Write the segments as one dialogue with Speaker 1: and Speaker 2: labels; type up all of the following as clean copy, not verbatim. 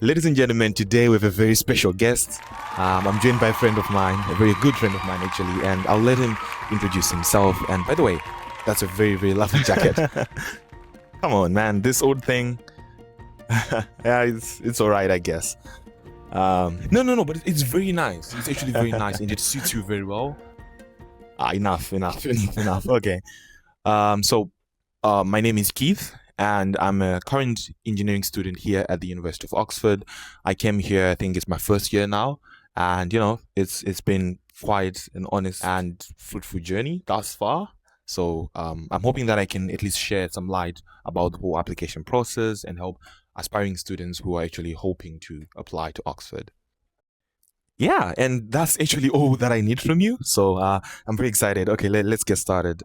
Speaker 1: Ladies and gentlemen, today we have a very special guest. I'm joined by a friend of mine, a very good friend of mine actually, and I'll let him introduce himself. And by the way, that's a very, very lovely jacket. Come on, man, this old thing. Yeah, it's all right, I guess. No, but it's very nice. It's actually very nice, and it suits you very well. Enough. Okay. My name is Keith, and I'm a current engineering student here at the University of Oxford. I came here, I think it's my first year now, and it's been quite an honest and fruitful journey thus far. So I'm hoping that I can at least shed some light about the whole application process and help aspiring students who are actually hoping to apply to Oxford. Yeah, and that's actually all that I need from you. So I'm very excited. Okay, let's get started.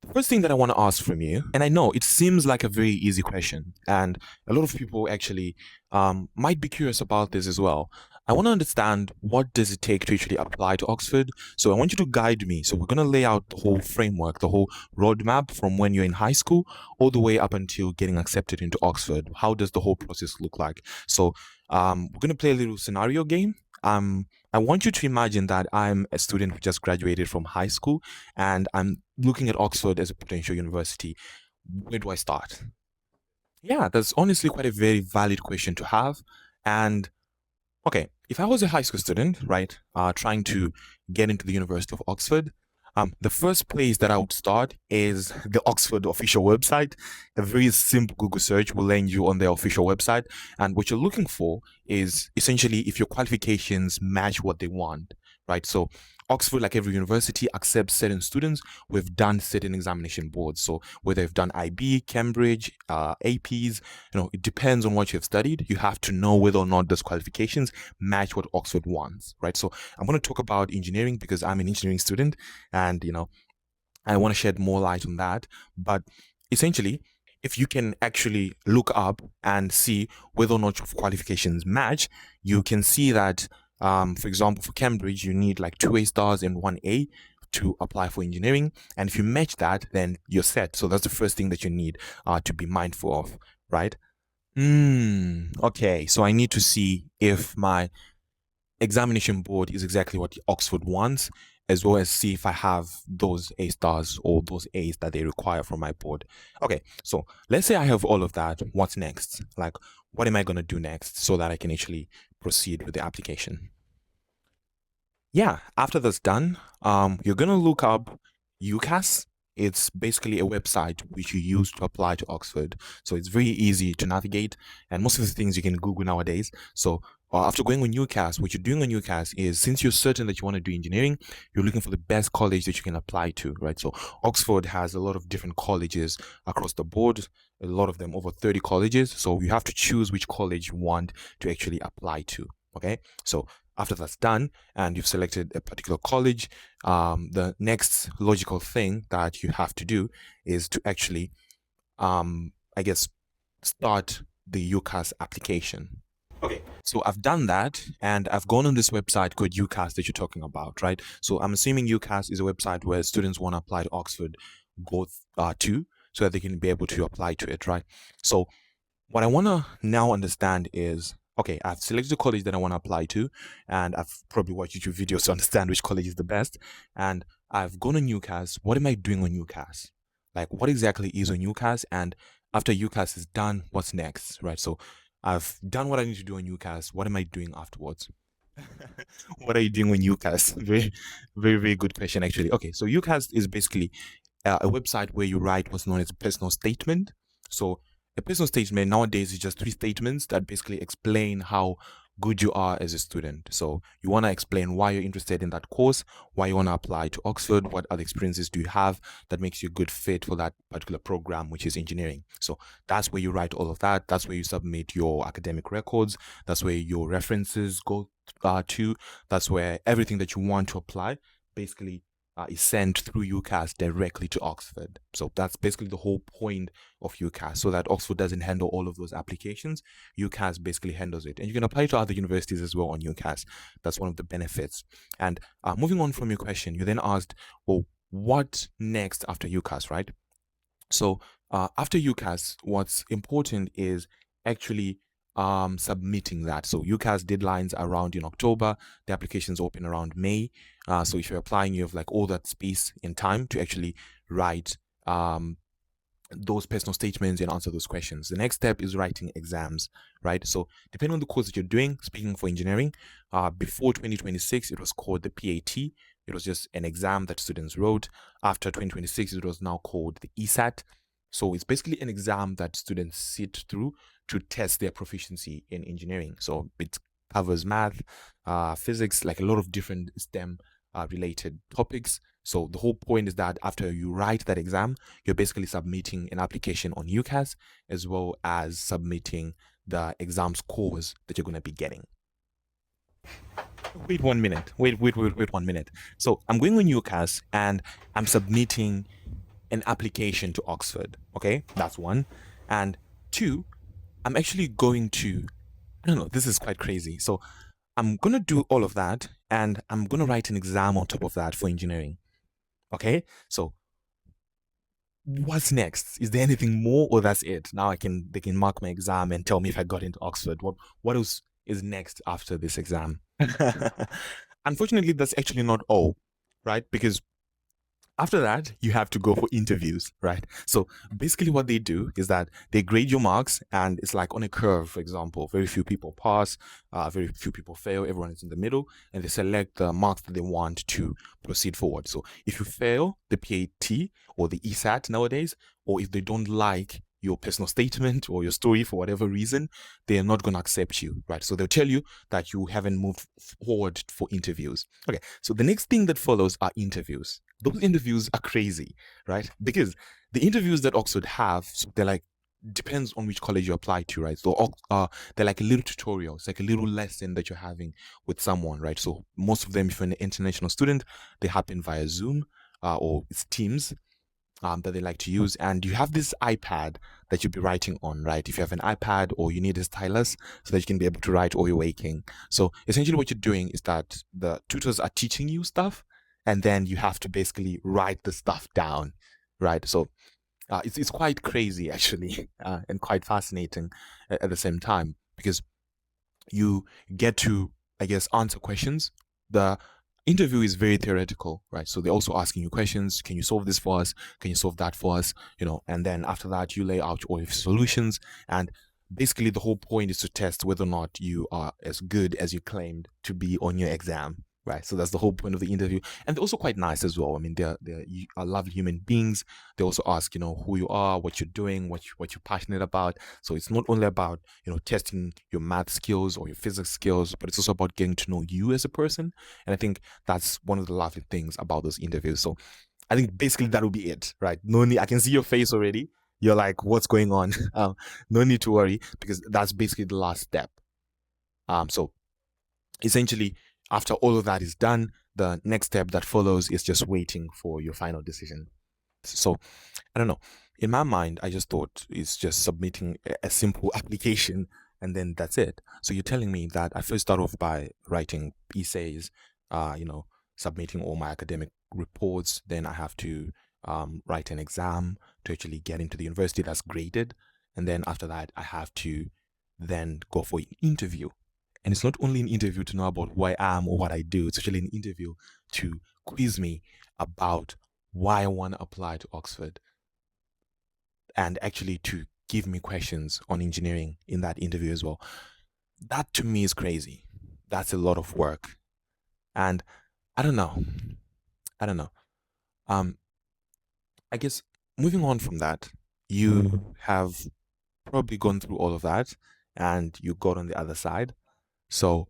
Speaker 1: The first thing that I want to ask from you, and I know it seems like a very easy question, and a lot of people actually might be curious about this as well. I want to understand, what does it take to actually apply to Oxford? So I want you to guide me. So we're going to lay out the whole framework, the whole roadmap from when you're in high school all the way up until getting accepted into Oxford. How does the whole process look like? So we're going to play a little scenario game. I want you to imagine that I'm a student who just graduated from high school and I'm looking at Oxford as a potential university. Where do I start? Yeah, that's honestly quite a very valid question to have. And okay, if I was a high school student, right, trying to get into the University of Oxford, the first place that I would start is the Oxford official website. A very simple Google search will land you on their official website. And what you're looking for is essentially if your qualifications match what they want, right? So Oxford, like every university, accepts certain students who have done certain examination boards. So whether you've done IB, Cambridge, APs, it depends on what you have studied. You have to know whether or not those qualifications match what Oxford wants, right? So I'm going to talk about engineering because I'm an engineering student, and I want to shed more light on that. But essentially, if you can actually look up and see whether or not your qualifications match, you can see that, for example, for Cambridge, you need like 2 A stars and 1 A to apply for engineering. And if you match that, then you're set. So that's the first thing that you need to be mindful of, right? Okay, so I need to see if my examination board is exactly what Oxford wants, as well as see if I have those A stars or those A's that they require from my board. Okay, so let's say I have all of that. What's next? Like, what am I going to do next so that I can actually proceed with the application? Yeah, after that's done, you're going to look up UCAS. It's basically a website which you use to apply to Oxford. So it's very easy to navigate, and most of the things you can Google nowadays. So after going on UCAS, what you're doing on UCAS is, since you're certain that you want to do engineering, you're looking for the best college that you can apply to, right? So Oxford has a lot of different colleges across the board, a lot of them over 30 colleges. So you have to choose which college you want to actually apply to. Okay, so after that's done and you've selected a particular college, the next logical thing that you have to do is to actually, I guess, start the UCAS application. Okay, so I've done that and I've gone on this website called UCAS that you're talking about, right? So I'm assuming UCAS is a website where students want to apply to Oxford go to, so that they can be able to apply to it, right? So what I want to now understand is, okay, I've selected the college that I want to apply to, and I've probably watched YouTube videos to understand which college is the best. And I've gone on UCAS. What am I doing on UCAS? Like, what exactly is on UCAS? And after UCAS is done, what's next, right? So I've done what I need to do on UCAS. What am I doing afterwards? What are you doing on UCAS? Very, very, very good question, actually. Okay, so UCAS is basically a website where you write what's known as a personal statement. So a personal statement nowadays is just 3 statements that basically explain how good you are as a student. So you want to explain why you're interested in that course, why you want to apply to Oxford, what other experiences do you have that makes you a good fit for that particular program, which is engineering. So that's where you write all of that. That's where you submit your academic records. That's where your references go to. That's where everything that you want to apply basically is sent through UCAS directly to Oxford. So that's basically the whole point of UCAS, so that Oxford doesn't handle all of those applications. UCAS basically handles it. And you can apply to other universities as well on UCAS. That's one of the benefits. And moving on from your question, you then asked, well, what next after UCAS, right? So after UCAS, what's important is actually submitting that. So UCAS deadlines around in October, the applications open around May. So if you're applying, you have like all that space in time to actually write those personal statements and answer those questions. The next step is writing exams, right? So depending on the course that you're doing, speaking for engineering, before 2026, it was called the PAT. It was just an exam that students wrote. After 2026, it was now called the ESAT. So it's basically an exam that students sit through to test their proficiency in engineering. So it covers math, physics, like a lot of different STEM related topics. So the whole point is that after you write that exam, you're basically submitting an application on UCAS as well as submitting the exam scores that you're going to be getting. Wait 1 minute. Wait 1 minute. So I'm going on UCAS and I'm submitting an application to Oxford. Okay, that's one. And two, I'm actually going to, I don't know, this is quite crazy. So I'm going to do all of that and I'm going to write an exam on top of that for engineering. Okay, so what's next? Is there anything more, or that's it? Now they can mark my exam and tell me if I got into Oxford. What else is next after this exam? Unfortunately, that's actually not all, right? Because after that, you have to go for interviews, right? So basically, what they do is that they grade your marks, and it's like on a curve, for example. Very few people pass, very few people fail. Everyone is in the middle, and they select the marks that they want to proceed forward. So if you fail the PAT or the ESAT nowadays, or if they don't like your personal statement or your story for whatever reason, they are not going to accept you, right? So they'll tell you that you haven't moved forward for interviews. Okay, so the next thing that follows are interviews. Those interviews are crazy, right? Because the interviews that Oxford have, so they're like, depends on which college you apply to, right? So they're like a little tutorial. It's like a little lesson that you're having with someone, right? So most of them, if you're an international student, they happen via Zoom or it's Teams that they like to use. And you have this iPad that you'll be writing on, right? If you have an iPad or you need a stylus so that you can be able to write while you're waking. So essentially what you're doing is that the tutors are teaching you stuff and then you have to basically write the stuff down, right? So it's quite crazy actually and quite fascinating at the same time because you get to, I guess, answer questions. The interview is very theoretical, right? So they're also asking you questions. Can you solve this for us? Can you solve that for us? You know, and then after that, you lay out all your solutions. And basically, the whole point is to test whether or not you are as good as you claimed to be on your exam. Right, so that's the whole point of the interview, and they're also quite nice as well. I mean, they're lovely human beings. They also ask, you know, who you are, what you're doing, what you're passionate about. So it's not only about, you know, testing your math skills or your physics skills, but it's also about getting to know you as a person. And I think that's one of the lovely things about those interviews. So I think basically that will be it, right? No need. I can see your face already. You're like, what's going on? No need to worry because that's basically the last step. So essentially, after all of that is done, the next step that follows is just waiting for your final decision. So I don't know. In my mind, I just thought it's just submitting a simple application and then that's it. So you're telling me that I first start off by writing essays, you know, submitting all my academic reports. Then I have to write an exam to actually get into the university that's graded. And then after that, I have to then go for an interview. And it's not only an interview to know about who I am or what I do, it's actually an interview to quiz me about why I want to apply to Oxford and actually to give me questions on engineering in that interview as well. That to me is crazy. That's a lot of work. And I don't know. I don't know. Um, I guess moving on from that, you have probably gone through all of that and you got on the other side. So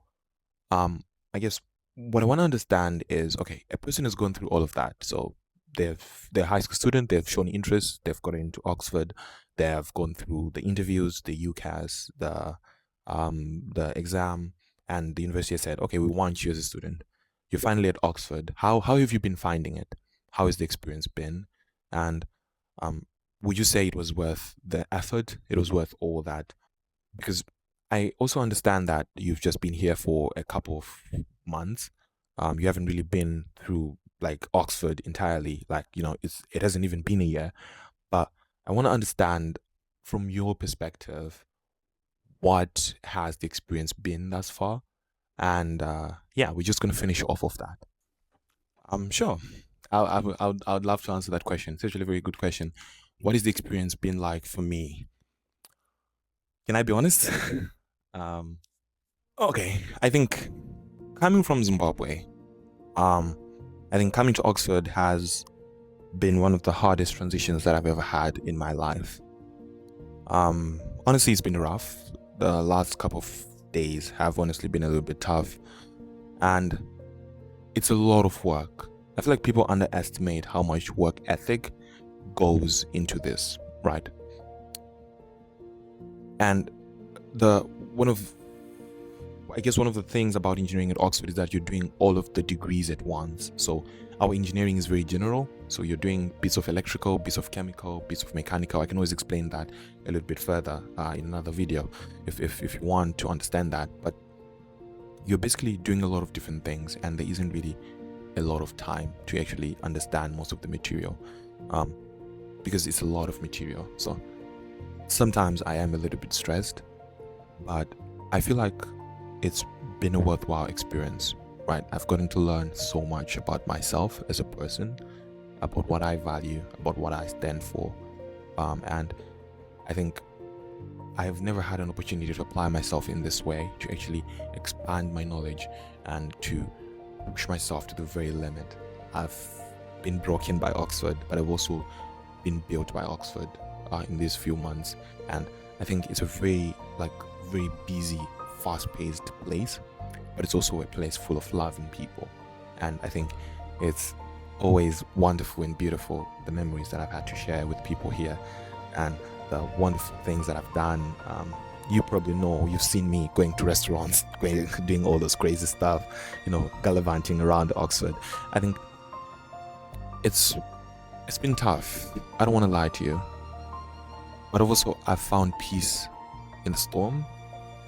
Speaker 1: um I guess what I want to understand is okay, a person has gone through all of that. So they're a high school student, they've shown interest, they've got into Oxford, they've gone through the interviews, the UCAS, the exam, and the university has said, okay, we want you as a student. You're finally at Oxford. How have you been finding it? How has the experience been? And um would you say it was worth the effort? It was worth all that because I also understand that you've just been here for a couple of months. You haven't really been through like Oxford entirely. Like, you know, it hasn't even been a year. But I want to understand from your perspective, what has the experience been thus far? And yeah, we're just going to finish off of that. Sure. I would love to answer that question. It's actually a very good question. What is the experience been like for me? Can I be honest? um, okay. I think coming from Zimbabwe, I think coming to Oxford has been one of the hardest transitions that I've ever had in my life. Honestly, it's been rough. The last couple of days have honestly been a little bit tough, and it's a lot of work. I feel like people underestimate how much work ethic goes into this, right? And one of the things about engineering at Oxford is that you're doing all of the degrees at once. So our engineering is very general. So you're doing bits of electrical, bits of chemical, bits of mechanical. I can always explain that a little bit further in another video if you want to understand that. But you're basically doing a lot of different things, and there isn't really a lot of time to actually understand most of the material, because it's a lot of material. So sometimes I am a little bit stressed, but I feel like it's been a worthwhile experience, right? I've gotten to learn so much about myself as a person, about what I value, about what I stand for, and I think I've never had an opportunity to apply myself in this way, to actually expand my knowledge and to push myself to the very limit. I've been broken by Oxford, but I've also been built by Oxford in these few months, and I think it's a very busy, fast-paced place, but it's also a place full of loving people. And I think it's always wonderful and beautiful, the memories that I've had to share with people here, and the wonderful things that I've done. You probably know, you've seen me going to restaurants, doing all those crazy stuff, gallivanting around Oxford. I think it's been tough. I don't want to lie to you, but also I've found peace in the storm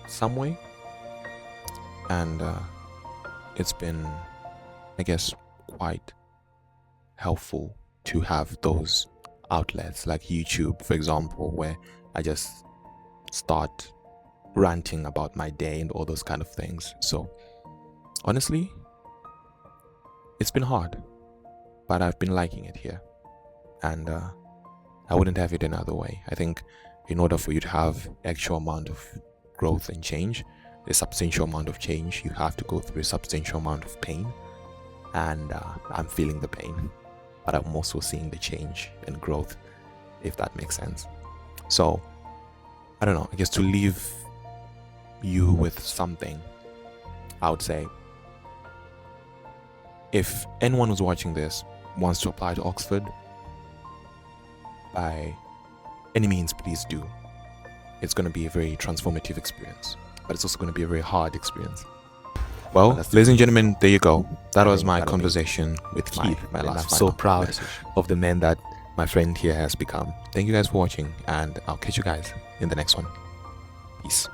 Speaker 1: some way, and it's been, I guess, quite helpful to have those outlets like YouTube, for example, where I just start ranting about my day and all those kind of things. So honestly, it's been hard, but I've been liking it here, and I wouldn't have it another way. I think in order for you to have actual amount of growth and change, a substantial amount of change, you have to go through a substantial amount of pain, and I'm feeling the pain, but I'm also seeing the change and growth, if that makes sense. So I don't know, I guess to leave you with something, I would say, if anyone who's watching this wants to apply to Oxford, by any means, please do. It's going to be a very transformative experience, but it's also going to be a very hard experience. Well, ladies and gentlemen, there you go. That was my conversation with Keith. I'm so proud of the man that my friend here has become. Thank you guys for watching, and I'll catch you guys in the next one. Peace.